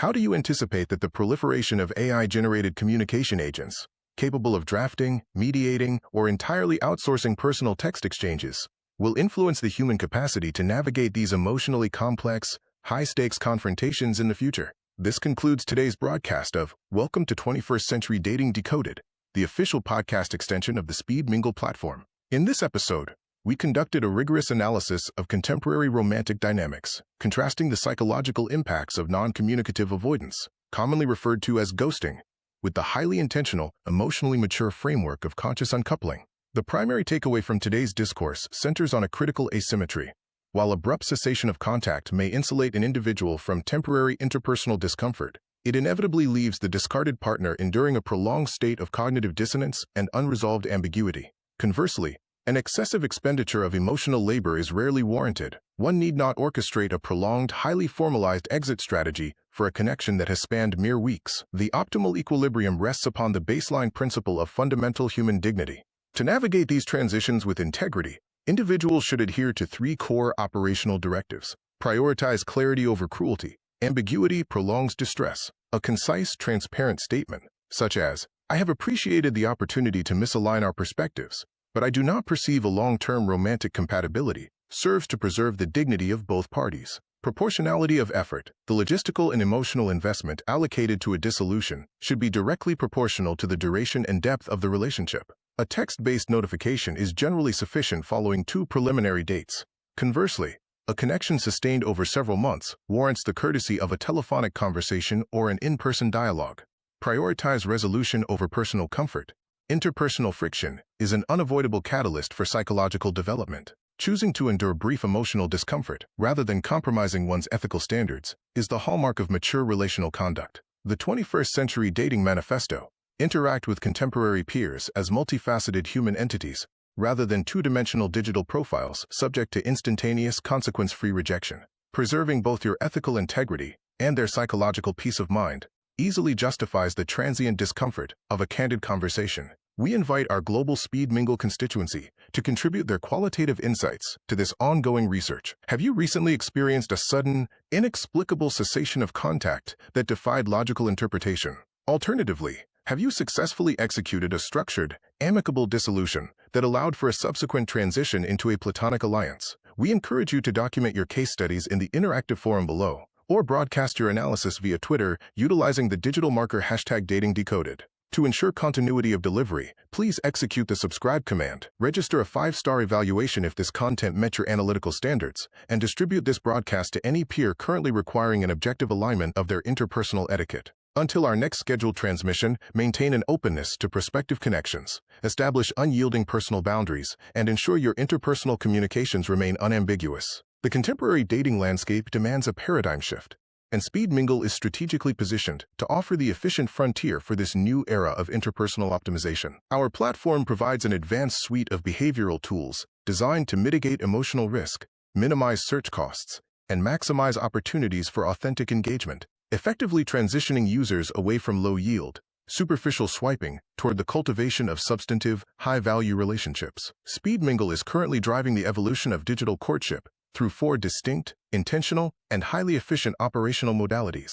How do you anticipate that the proliferation of AI-generated communication agents, capable of drafting, mediating, or entirely outsourcing personal text exchanges, will influence the human capacity to navigate these emotionally complex, high-stakes confrontations in the future? This concludes today's broadcast of Welcome to 21st Century Dating Decoded, the official podcast extension of the Speed Mingle platform. In this episode, we conducted a rigorous analysis of contemporary romantic dynamics, contrasting the psychological impacts of non-communicative avoidance, commonly referred to as ghosting, with the highly intentional, emotionally mature framework of conscious uncoupling. The primary takeaway from today's discourse centers on a critical asymmetry. While abrupt cessation of contact may insulate an individual from temporary interpersonal discomfort, it inevitably leaves the discarded partner enduring a prolonged state of cognitive dissonance and unresolved ambiguity. Conversely, an excessive expenditure of emotional labor is rarely warranted. One need not orchestrate a prolonged, highly formalized exit strategy for a connection that has spanned mere weeks. The optimal equilibrium rests upon the baseline principle of fundamental human dignity. To navigate these transitions with integrity, individuals should adhere to three core operational directives. Prioritize clarity over cruelty. Ambiguity prolongs distress. A concise, transparent statement, such as, "I have appreciated the opportunity to misalign our perspectives, but I do not perceive a long-term romantic compatibility," serves to preserve the dignity of both parties. Proportionality of effort. The logistical and emotional investment allocated to a dissolution should be directly proportional to the duration and depth of the relationship. A text-based notification is generally sufficient following 2 preliminary dates. Conversely, a connection sustained over several months warrants the courtesy of a telephonic conversation or an in-person dialogue. Prioritize resolution over personal comfort. Interpersonal friction is an unavoidable catalyst for psychological development. Choosing to endure brief emotional discomfort rather than compromising one's ethical standards is the hallmark of mature relational conduct. The 21st Century Dating Manifesto. Interact with contemporary peers as multifaceted human entities rather than two-dimensional digital profiles subject to instantaneous, consequence-free rejection. Preserving both your ethical integrity and their psychological peace of mind easily justifies the transient discomfort of a candid conversation. We invite our global Speed Mingle constituency to contribute their qualitative insights to this ongoing research. Have you recently experienced a sudden, inexplicable cessation of contact that defied logical interpretation? Alternatively, have you successfully executed a structured, amicable dissolution that allowed for a subsequent transition into a platonic alliance? We encourage you to document your case studies in the interactive forum below, or broadcast your analysis via Twitter utilizing the digital marker #DatingDecoded. To ensure continuity of delivery, please execute the subscribe command, register a 5-star evaluation if this content met your analytical standards, and distribute this broadcast to any peer currently requiring an objective alignment of their interpersonal etiquette. Until our next scheduled transmission, maintain an openness to prospective connections, establish unyielding personal boundaries, and ensure your interpersonal communications remain unambiguous. The contemporary dating landscape demands a paradigm shift, and Speed Mingle is strategically positioned to offer the efficient frontier for this new era of interpersonal optimization. Our platform provides an advanced suite of behavioral tools designed to mitigate emotional risk, minimize search costs, and maximize opportunities for authentic engagement, effectively transitioning users away from low-yield, superficial swiping toward the cultivation of substantive, high-value relationships. Speed Mingle is currently driving the evolution of digital courtship through 4 distinct, intentional, and highly efficient operational modalities.